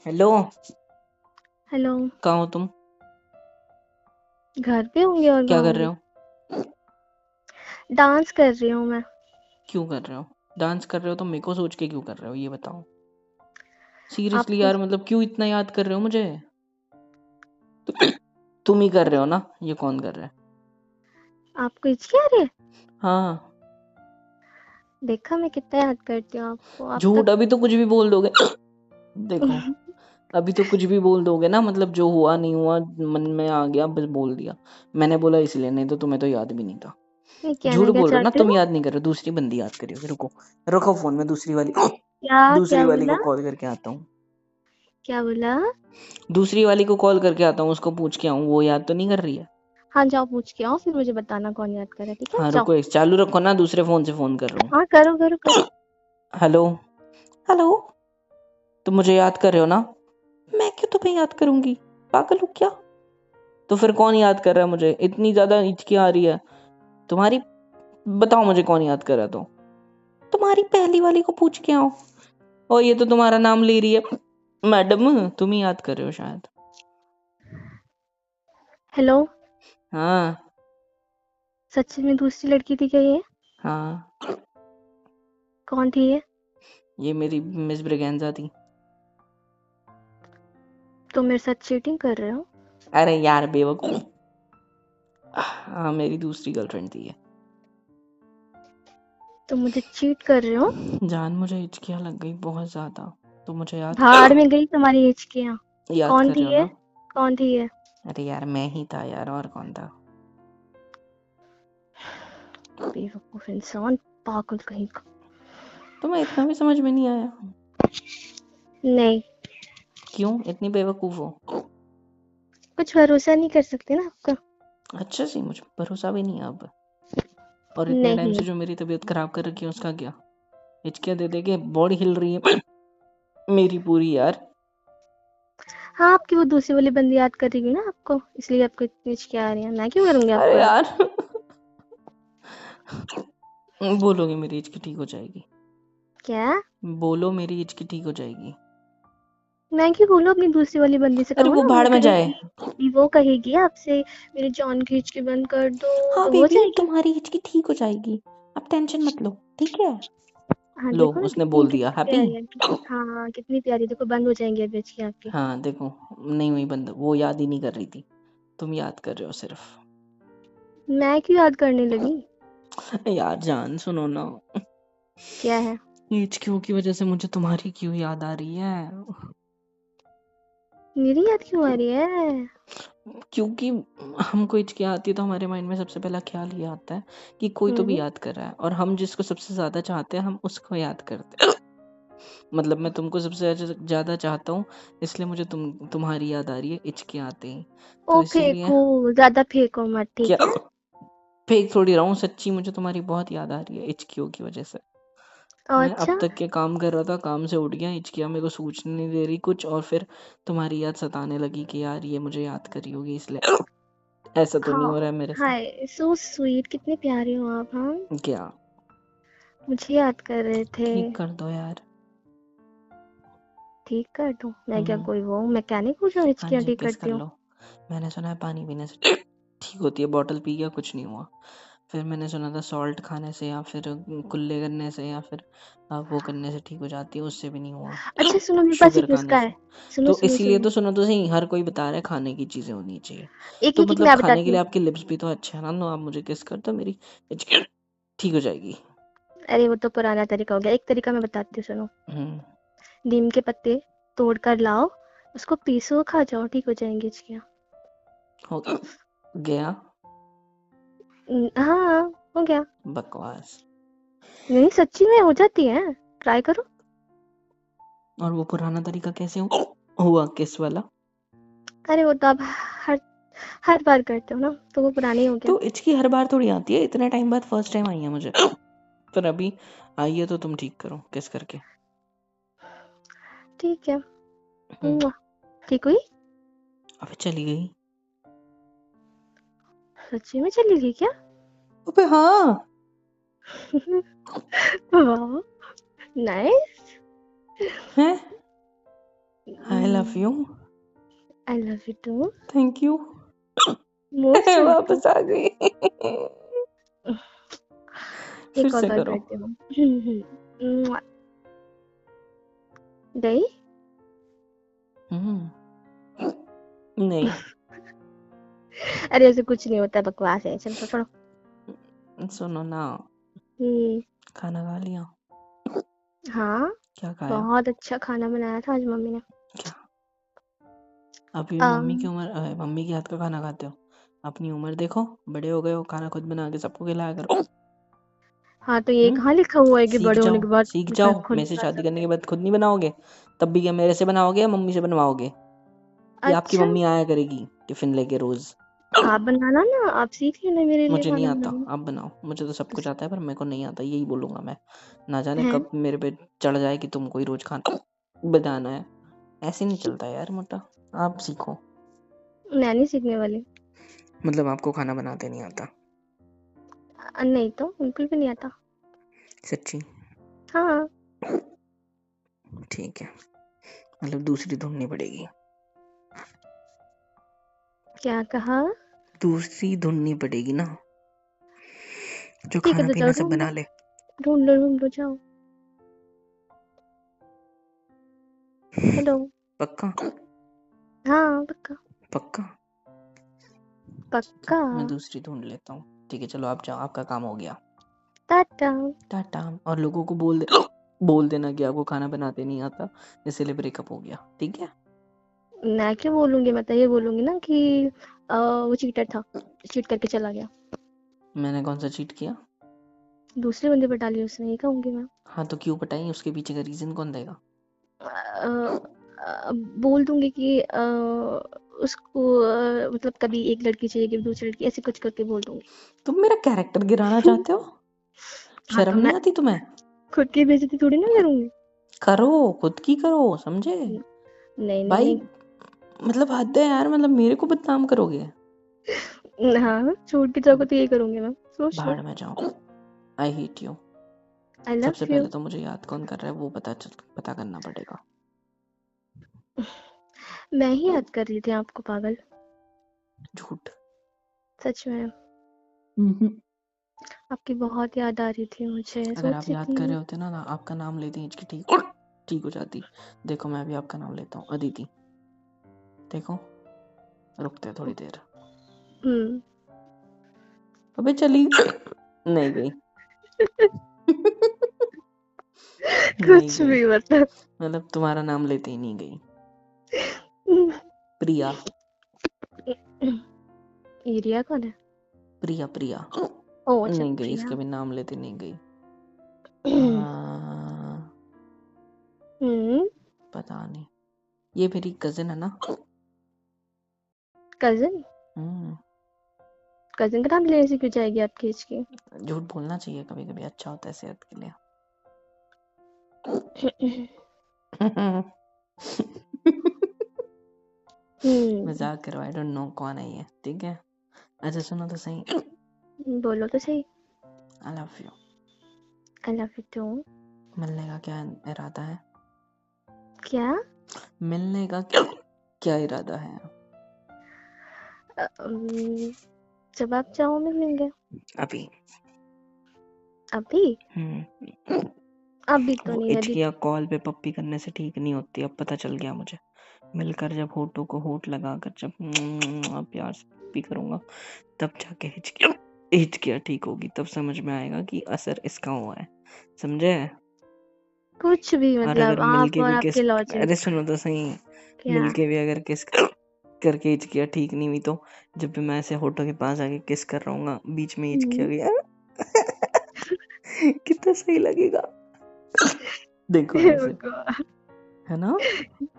Hello. Hello. कहाँ हो तुम? घर पे होंगे और क्या कहाँ कर रहे होंगे? हो? डांस कर रही हूँ मैं। क्यों कर रहे हो? डांस कर रहे हो तो मेरे को सोच के क्यों कर रहे हो, ये बताओ। सीरियसली आपको यार, मतलब क्यों इतना याद कर रहे हो मुझे? तुम ही कर रहे हो ना? ये कौन कर रहा है? आपको हिचकी आ रही है? हाँ। देखा मैं कितना याद करती हूँ आपको, आप झूठ, तब। अभी तो कुछ भी बोल दोगे। देखो, अभी तो कुछ भी बोल दोगे ना, मतलब जो हुआ नहीं हुआ मन में आ गया बस बोल दिया। मैंने बोला इसलिए, नहीं तो तुम्हें तो याद भी नहीं था। ये झूठ कहना क्या बोल रहे हो ना, चाहते तुम हो? याद नहीं कर रहे हो, दूसरी बंदी याद करी होगी। रुको, रखो फोन में दूसरी वाली। क्या दूसरी क्या वाली को बोला? कॉल करके आता हूँ। क्या बोला? दूसरी वाली को कॉल करके आता हूँ, उसको पूछ के आऊँ, वो याद तो नहीं कर रही है। हाँ जाओ, पूछ के आओ, फिर मुझे बताना कौन याद करे, ठीक है? हाँ जाओ। रुको, एक चालू रखो ना, दूसरे फोन से फोन कर रहा हूँ। हाँ, करो करो करो। हेलो। हेलो। तुम मुझे याद कर रहे हो ना? मैं क्यों तुम्हें याद करूंगी? पागल हो क्या? तो फिर कौन याद कर रहा है मुझे? इतनी ज्यादा हिचकी आ रही है तुम्हारी। बताओ मुझे कौन याद कर रहा है? तो तुम्हारी पहली वाली को पूछ के आओ। और ये तो तुम्हारा नाम ले रही है। मैडम, तुम ही याद कर रहे हो शायद। हेलो। हाँ। सच में दूसरी लड़की थी क्या ये? हाँ, कौन थी ये? ये मेरी मिस ब्रिगेंजा थी। तुम मेरे साथ चीटिंग कर रहे हो? अरे यार बेवकूफ। हाँ, मेरी दूसरी गर्लफ्रेंड थी ये। तुम मुझे चीट कर रहे हो? जान, मुझे हिचकियाँ लग गई बहुत ज्यादा। तो मुझे भाड़ में गई तुम्हारी हिचकियाँ। याद कौन कर थी रहे हो ये? ना? कौन थी ये? अरे यार, मैं ही था यार, और कौन था? बेवकूफ इंसान, पागल कहीं का। तुम्हें इतना भी समझ में नहीं आया? नहीं। क्यों इतनी बेवकूफ हो? कुछ भरोसा नहीं कर सकते ना आपका। अच्छा जी, मुझे भरोसा भी नहीं है अब। और इतने टाइम नहीं। से जो मेरी तबीयत खराब कर रखी है उसका क्या? हिचकियाँ दे दे के बॉडी हिल रही है मेरी पूरी यार। हाँ, आपकी वो दूसरी वाली बंदी याद करेगी ना आपको, इसलिए आपको इतनी हिचकियाँ आ रही हैं। मैं क्यों करूँगी अरे आपको याद? यार। बोलोगे मेरी हिचकी ठीक हो जाएगी? क्या? बोलो, मेरी हिचकी ठीक हो जाएगी। मैं क्यों बोलूँ? अपनी दूसरी वाली बंदी से अरे कहो वो ना, वो भाड़ में जाए। कहेगी। वो कहेगी आपसे, मेरी जान की हिचकी बंद कर दो, हाँ तो हो बेबी, जाएगी। तुम्हारी हिचकी ठीक हो जाएगी। आप टेंशन मत लो, ठीक है? हाँ, लो, देखो ना उसने कितनी बोल दिया कितनी हैप्पी। प्यारी है। हाँ, कितनी प्यारी, देखो बंद हो जाएंगी अब हिचकी आपकी। हाँ देखो, नहीं हुई बंद, वो याद ही नहीं कर रही थी। तुम याद कर रहे हो सिर्फ। मैं क्यों याद करने लगी? यार जान, सुनो ना। क्या है? हिचकियों की वजह से मुझे तुम्हारी क्यों याद आ रही है? मेरी याद क्यों आ रही है? क्योंकि हमको हिचकियाँ आती है तो हमारे माइंड में सबसे पहला ख्याल ये आता है कि कोई तो भी हम्म। याद कर रहा है, और हम जिसको सबसे ज्यादा चाहते हैं हम उसको याद करते हैं। मतलब मैं तुमको सबसे ज्यादा चाहता हूँ, इसलिए मुझे तुम्हारी याद आ रही है हिचकियाँ आते ही। ओ तो इसीलिए। फेंको, ज्यादा फेंको मत, क्या? ठीक है? फेक थोड़ी रहा हूँ, सच्ची मुझे तुम्हारी बहुत याद आ रही है हिचकियों की वजह से। मैं अब अच्छा। तक के काम कर रहा था, काम से उठ गया, हिचकियाँ मेरे को सूझने नहीं दे रही कुछ, और फिर तुम्हारी याद सताने लगी कि यार ये मुझे याद करी होगी इसलिए। ऐसा तो नहीं हाँ। हो रहा है मेरे साथ? हाय, सो स्वीट, कितने प्यारे हो आप। हाँ, क्या? मुझे याद कर रहे थे। ठीक कर दो यार। ठीक कर दूं? मैं क्या हम्म। कोई वो मैकेनिक हूँ जो हाँ हिचकियाँ जी, ठीक किस कर करती हूँ? लो। मैंने सुना है पानी पीने से ठीक होती है, बॉटल पी गया कुछ नहीं हुआ। फिर मैंने सुना था सॉल्ट खाने से, या फिर कुल्ले करने से, या फिर वो करने से ठीक हो जाती है, उससे भी नहीं हुआ। अच्छा सुनो, मेरे पास शुगर एक खाने नुस्खा से। है। सुनो तो सुनो इसीलिए सुनो। तो सुनो तो सही, हर कोई बता रहा है खाने की चीजें होनी चाहिए। एक तो एक एक मतलब मैं खाने के बताती लिए हूँ। आपकी लिप्स भी तो अच्छे है ना, तो आप मुझे किस कर दो, मेरी हिचकी ठीक हो जाएगी। अरे वो तो पुराना तरीका हो गया, एक तरीका मैं बताती हूँ, सुनो। हम्म। नीम के पत्ते तोड़ कर लाओ, उसको पीसो, खा जाओ, ठीक हो जाएंगी हिचकियाँ। हो गया। हाँ, हो गया। बकवास। नहीं, सच्ची में हो जाती है। ट्राई करो। और वो पुराना तरीका कैसे हुआ, किस वाला? अरे वो तो आप हर हर बार करते हो ना, तो वो पुरानी हो गया। तो हिचकी हर बार थोड़ी आती है, इतने टाइम बाद फर्स्ट टाइम आई है मुझे। पर अभी आई है तो तुम ठीक करो किस करके। ठीक है। हम्म। ठीक हुई? अबे चली गई। सच्ची में चली गई क्या? अबे हाँ। वाह, नाइस। है। I love you. I love you too. Thank you. Most welcome. वापस आ गई। फिर एक और से बार करो। करती हूँ। गई। नहीं। अरे ऐसे कुछ नहीं होता, बकवास है, चलो छोड़ो। सुनो ना, खाना खा लिया? हाँ, क्या खाया? बहुत अच्छा खाना बनाया था आज मम्मी ने। क्या? अभी मम्मी की उम्र, मम्मी के हाथ का खाना खाते हो? अपनी उम्र देखो, बड़े हो गए हो, खाना खुद बना के सबको खिलाया करो। हाँ तो ये कहाँ लिखा हुआ है कि सीख बड़े होने जाओ, के बाद सीख जाओ। खुद मेरे से बना शादी सकते। करने के बाद खुद नहीं बनाओगे? तब भी क्या मेरे से बनाओगे या मम्मी से बनवाओगे? या आपकी अच्छा, मम्मी आया करेगी टिफिन लेके रोज? आप बनाना ना, आप सीख लेना मेरे लिए मुझे नहीं खाना आता, बनाना। आप बनाओ। मुझे तो सब कुछ आता है पर मेरे को नहीं आता, यही बोलूंगा मैं। ना जाने है, कब मेरे पे चढ़ जाए कि तुमको ही रोज खाना बनाना है। ऐसे नहीं चलता यार मोटा। आप सीखो। मैं नहीं सीखने वाली। मतलब आपको खाना बनाते नहीं आता? नहीं तो बिल्कुल भी नहीं आता। सच्ची? हाँ। ठीक है, मतलब दूसरी ढूंढनी पड़ेगी। क्या कहा? दूसरी ढूंढनी पड़ेगी ना, जो ठीक है खाना तो पीना जाओ सब ढूंढ लो, बना ले। ढूंढ लो जाओ। हेलो। पक्का? हाँ पक्का। पक्का? ठीक पक्का। है, मैं दूसरी ढूंढ लेता हूँ। ठीक है चलो, आप जाओ, आपका काम हो गया। टाटा। टाटा। और लोगों को बोल देना कि आपको खाना बनाते नहीं आता, इसीलिए ब्रेकअप हो गया। ठीक है? मैं क्यों बोलूंगी, मैं तो ये बोलूंगी ना कि वो चीटर था, चीट करके चला गया। मैंने कौन सा चीट किया? दूसरे बंदे पर डाली उसने, ये कहूंगी मैं। हाँ तो क्यों पटाई? उसके पीछे का रीजन कौन देगा? बोल दूंगी कि उसको मतलब कभी एक लड़की चाहिए, कभी दूसरी लड़की, ऐसे कुछ करके बोल दूंगी। तुम मेरा कैरेक्टर गिराना चाहते हो? हाँ शर्म तो नहीं मैं आती तुम्हें? खुद की बेइज्जती थोड़ी ना करूंगी। करो, खुद की करो, समझे? नहीं नहीं भाई नहीं। मतलब हद है यार, मतलब मेरे को बदनाम करोगे? हाँ, छोड़ के जाओगे तो यही करूंगी मैं, सोच लो। भाड़ में जाओ। आई हेट यू। आई लव सबसे यू। पहले तो मुझे याद कौन कर रहा है वो पता करना पड़ेगा। मैं ही याद कर रही थी आपको, पागल। झूठ। सच में आपकी बहुत याद आ रही थी मुझे, अगर सोच आप रही याद कर रहे थी। होते ना आपका नाम लेते ही हिचकी ठीक हो जाती। देखो मैं भी आपका नाम लेता हूँ, अदिति। देखो, रुकते हैं थोड़ी देर। अबे चली नहीं गई। नहीं कुछ गई, भी मतलब। मतलब तुम्हारा नाम लेते ही नहीं गई। प्रिया। एरिया कौन है? प्रिया प्रिया। ओ अच्छा नहीं गई, प्रिया। इसके भी नाम लेते नहीं गई। पता नहीं, ये मेरी कजिन है ना। कजिन? हम्म। कजिन का नाम लेने से क्यों जाएगी आपकी एज की? झूठ बोलना चाहिए कभी कभी, अच्छा होता है सेहत के लिए। मजाक करो, आई डोंट नो कौन है ये। ठीक है, अच्छा सुनो तो सही। बोलो तो सही। I love you. I love you too. मिलने का क्या इरादा है? क्या? मिलने का क्या इरादा है? जब आप चाहो मिलेंगे। अभी? अभी? हम्म। अभी तो वो नहीं, अभी। इचकिया कॉल पे पप्पी करने से ठीक नहीं होती, अब पता चल गया मुझे। मिलकर जब होठों को होठ लगाकर जब प्यार से पप्पी करूंगा, तब जाके हिचकिया ठीक होगी। तब समझ में आएगा कि असर इसका हुआ है, समझे? कुछ भी और मतलब, अगर आप मिलके और भी आपके लॉजिक। अरे सुनो तो सही। क्या? मिलके भी अगर किस करके हिचकिया ठीक नहीं हुई, तो जब भी मैं ऐसे होठों के पास आके किस कर रहा हूँ बीच में हिचकिया गया कितना सही लगेगा। देखो ऐसे, है ना?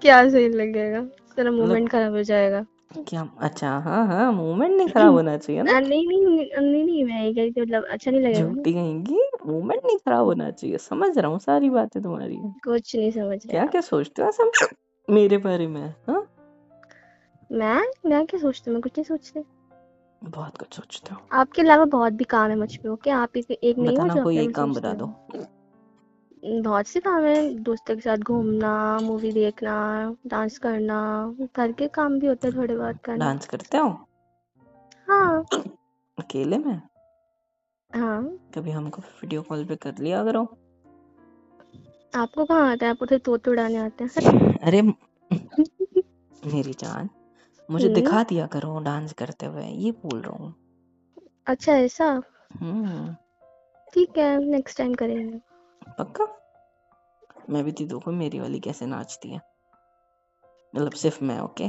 क्या सही लगेगा? तेरा मतलब मूवमेंट खराब हो जाएगा। क्या? अच्छा हाँ हाँ, मूवमेंट नहीं खराब होना चाहिए ना। नहीं नहीं नहीं नहीं, मैं ये कह रही थी, मतलब अच्छा नहीं लगेगा ना। झूठी कहेंगी, मूवमेंट नहीं खराब होना चाहिए। समझ रहा हूँ सारी बातें तुम्हारी। कुछ नहीं समझ रहे क्या आप। क्या सोचते हो सब मेरे बारे में? हाँ, मैं क्या सोचती हूँ? मैं कुछ नहीं सोचती। बहुत कुछ सोचते हो। आपके अलावा बहुत भी काम है मुझ पे, ओके? आप एक नहीं हो बताना, जो कोई अपने में एक काम सोचते बता हो। दो। बहुत से काम है, दोस्तों के साथ घूमना, मूवी देखना, डांस करना, घर के काम भी होते हैं थोड़े बहुत करना। डांस करते हो हाँ अकेले में? हाँ। कभी हमको वीडियो कॉल पे कर लिया करो। आपको कहाँ आता है? आपको तो तोते उड़ाने आते हैं। हट। अरे मेरी जान, मुझे हम्म। दिखा दिया करो डांस करते हुए, ये बोल रहा हूँ। अच्छा ऐसा। हम्म। ठीक है, नेक्स्ट टाइम करेंगे। पक्का? मैं भी देखो मेरी वाली कैसे नाचती है, मतलब सिर्फ मैं। ओके,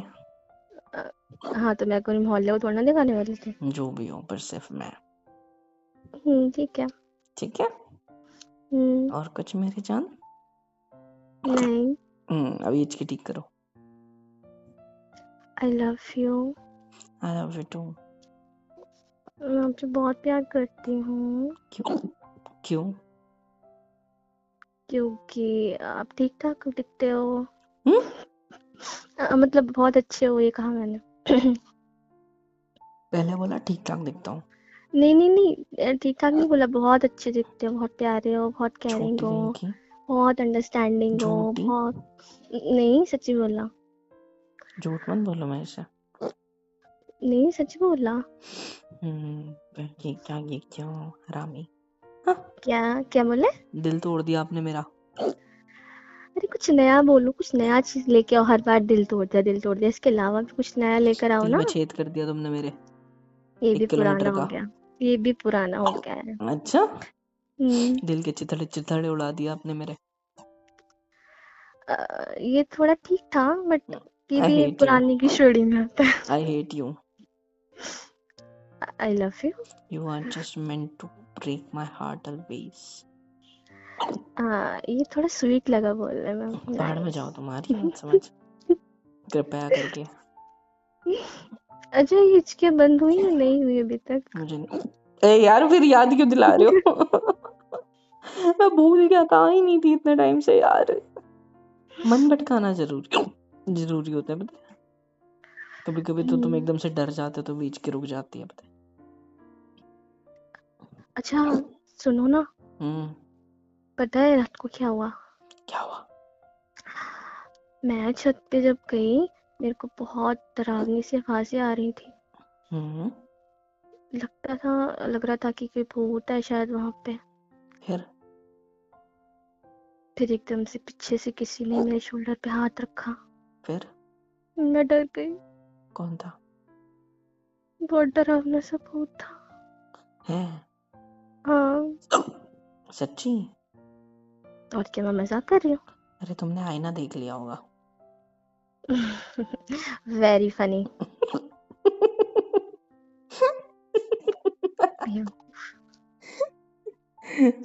अ, हाँ तो मैं कोई मोहल्ले को थोड़ा ना दिखाने वाली थी। जो भी हो पर सिर्फ मैं। ठीक है। ठीक है। हम्म। और कुछ मेरी जान? नहीं। अभी हिचकी ठीक करो। I love you. I love you too. मैं आपसे बहुत प्यार करती हूँ। क्यों? क्यों? क्योंकि आप ठीक ठाक दिखते हो। हम्म? मतलब बहुत अच्छे हो, ये कहा मैंने। पहले बोला ठीक ठाक दिखता हूँ। नहीं नहीं नहीं, ठीक ठाक नहीं बोला, बहुत अच्छे दिखते हो, बहुत प्यारे हो, बहुत केयरिंग छोटी हो, कहीं की। बहुत अंडरस्टैंडिंग हो, झूठी। बहुत। नहीं सच्ची बोला। झूठ मत बोलो मेरे से। नहीं सच बोला। ये क्या, ये क्यों हरामी? हाँ, क्या क्या बोले? दिल तोड़ दिया आपने मेरा। अरे कुछ नया बोलो, कुछ नया चीज लेके आओ। हर बार दिल तोड़ दिया दिल तोड़ दिया, इसके अलावा भी कुछ नया लेकर आओ दिल ना। में छेद कर दिया तुमने मेरे, ये भी 1 पुराना किलोमीटर हो का। गया। ये भी पुराना हो गया है। अच्छा, हम्म। दिल के चिथड़े चिथड़े उड़ा दिया आपने मेरे। ये थोड़ा ठीक था, बट ये आई भी हेट यू। पुरानी की श्रेणी में आता है। I hate you. I love you. You are just meant to break my heart always. हाँ ये थोड़ा स्वीट लगा बोलने में। पहाड़ में जाओ, नाइस। तुम्हारी बात समझ, कृपया करके। अच्छा ये हिचकियाँ बंद हुई या नहीं हुई अभी तक? मुझे नहीं। ए यार, फिर याद क्यों दिला रहे हो? मैं भूल गया था, ही नहीं थी इतने टाइम से यार। मन भटकाना जरूरी होता है, पता है? कभी कभी तो तुम एकदम से डर जाते हो तो बीच के रुक जाती है, पता है? अच्छा सुनो ना, पता है रात को क्या हुआ? क्या हुआ? मैं छत पे जब गई, मेरे को बहुत डरावनी सी आवाजें आ रही थी। लग रहा था कि कोई भूत है शायद वहां पे। फिर एकदम से पीछे से किसी ने मेरे शोल्डर पे हाथ रखा। फिर मैं डर गई। कौन था? बहुत डरावना सा भूत था। है? हाँ। सच्ची? और क्या, मैं मजाक कर रही हूँ? अरे तुमने आईना देख लिया होगा। Very funny.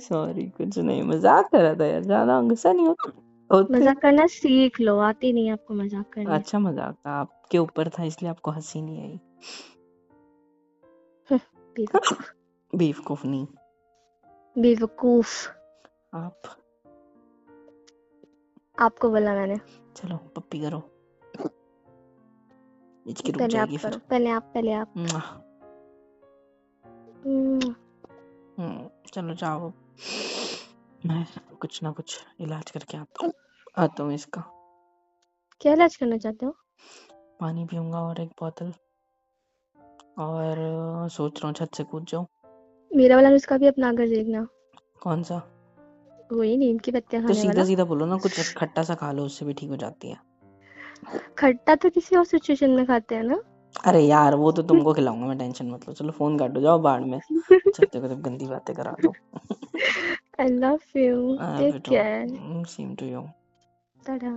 सॉरी, कुछ नहीं, मजाक कर रहा था यार, ज्यादा गुस्सा नहीं होते। मजाक करना सीख लो, आती नहीं आपको मजाक करनी। अच्छा मजाक था, आपके ऊपर था इसलिए आपको हंसी नहीं आई। बेवकूफ। बेवकूफ नहीं, बेवकूफ आप। आपको बोला मैंने। चलो पप्पी करो, हिचकी रुक पहले आप जाएगी फिर। करो, पहले आप पहले आप। चलो जाओ, मैं कुछ ना कुछ इलाज करके आता हूँ इसका। क्या इलाज करना चाहते हो? पानी पीऊंगा और 1 बोतल, और सोच रहा हूँ छत से कूद जाऊं। मेरा वाला नुस्खा भी अपना कर देखना। कौन सा? वही नीम की पत्तियां तो खाने सीधा वाला। सीधा बोलो ना, कुछ खट्टा सा खा लो, उससे भी ठीक हो जाती है। खट्टा तो किसी और सिचुएशन में खाते हैं ना। अरे यार, वो तो तुमको खिलाऊंगा मैं, टेंशन मत लो। चलो फोन काटो, जाओ बाहर में, चलते को गंदी बातें करा दो। I love you, take care. Same to you. Tata.